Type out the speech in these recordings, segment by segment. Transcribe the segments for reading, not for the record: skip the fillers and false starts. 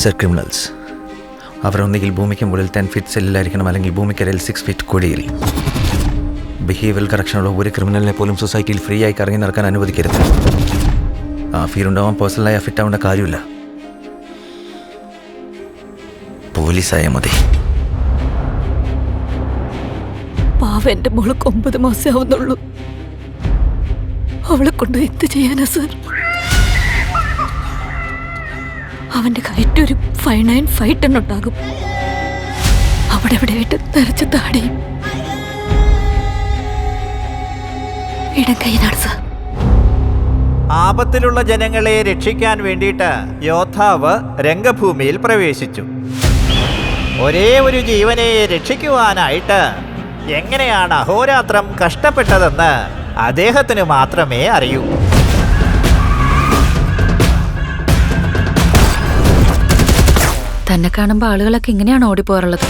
These are criminals. അവരൊന്നുകിൽ ഭൂമിക്ക് മുകളിൽ 10 feet സെല്ലിലായിരിക്കണം, അല്ലെങ്കിൽ ഭൂമിക്കരയിൽ 6 ഫീറ്റ് കൊടിയിൽ. ബിഹേവിയൽ കറക്ഷനുള്ള ഒരു ക്രിമിനലിനെ പോലും സൊസൈറ്റിയിൽ ഫ്രീ ആയി കറങ്ങി നടക്കാൻ അനുവദിക്കരുത്. ആ ഫീൽ ഉണ്ടാവാൻ പേഴ്സണലായി അഫിറ്റ് ആവേണ്ട കാര്യമില്ല. പോലീസായ മതി. പാവ എൻ്റെ മോൾക്ക് 9 മാസം ആവുന്നുള്ളൂ. അവളെ കൊണ്ട് എന്ത് ചെയ്യാനാ സർ? അവന്റെ കയറ്റൊരു 5'9" ഉണ്ടാകും. അവിടെ എവിടെയായിട്ട് നിറച്ച താടിയും ഇടം കൈനാണ് സർ. ആപത്തിലുള്ള ജനങ്ങളെ രക്ഷിക്കാൻ വേണ്ടിയിട്ട് യോദ്ധാവ് രംഗഭൂമിയിൽ പ്രവേശിച്ചു. ഒരേ ഒരു ജീവനെ രക്ഷിക്കുവാനായിട്ട് എങ്ങനെയാണ് അഹോരാത്രം കഷ്ടപ്പെട്ടതെന്ന് അദ്ദേഹത്തിന് മാത്രമേ അറിയൂ. തന്നെ കാണുമ്പോൾ ആളുകളൊക്കെ ഇങ്ങനെയാണ് ഓടിപ്പോറുള്ളത്.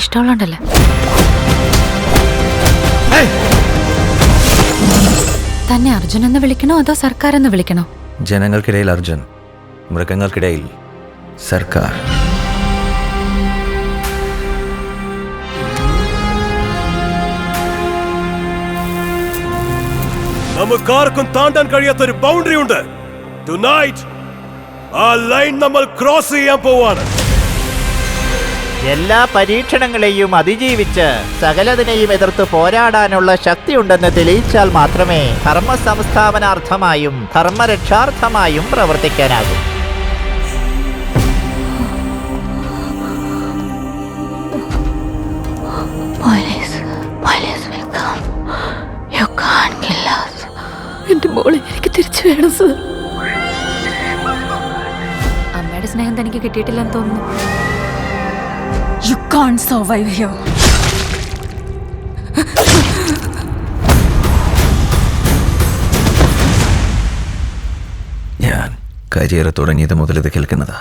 ഇഷ്ടമുള്ളണ്ടല്ലേ? തന്നെ അർജുൻ എന്ന് വിളിക്കണോ അതോ സർക്കാർ എന്ന് വിളിക്കണോ? ജനങ്ങൾക്കിടയിൽ അർജുൻ, മൃഗങ്ങൾക്കിടയിൽ സർക്കാർ. നമുക്കാർക്കും താണ്ടാൻ കഴിയാത്തൊരു ബൗണ്ടറി ഉണ്ട്. Tonight, ആ ലൈൻ നമ്മൾ ക്രോസ് ചെയ്യാൻ പോവാണ്. എല്ലാ പരീക്ഷണങ്ങളെയും അതിജീവിച്ച് സകലതിനെയും എതിർത്ത് പോരാടാനുള്ള ശക്തിയുണ്ടെന്ന് തെളിയിച്ചാൽ മാത്രമേ ധർമ്മ സംസ്ഥാപനാർത്ഥമായും ധർമ്മരക്ഷാർത്ഥമായും പ്രവർത്തിക്കാനാകൂ. എന്റെ മോളെ എനിക്ക് തിരിച്ചു വേണം സർ. അമ്മയുടെ സ്നേഹം തനിക്ക് കിട്ടിയിട്ടില്ലെന്ന് തോന്നുന്നു. You can't survive here. ഞാൻ കരിയർ തുടങ്ങിയത് മുതൽ ഇത് കേൾക്കുന്നതാ.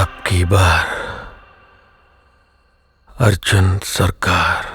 अब की बार अर्जुन सरकार.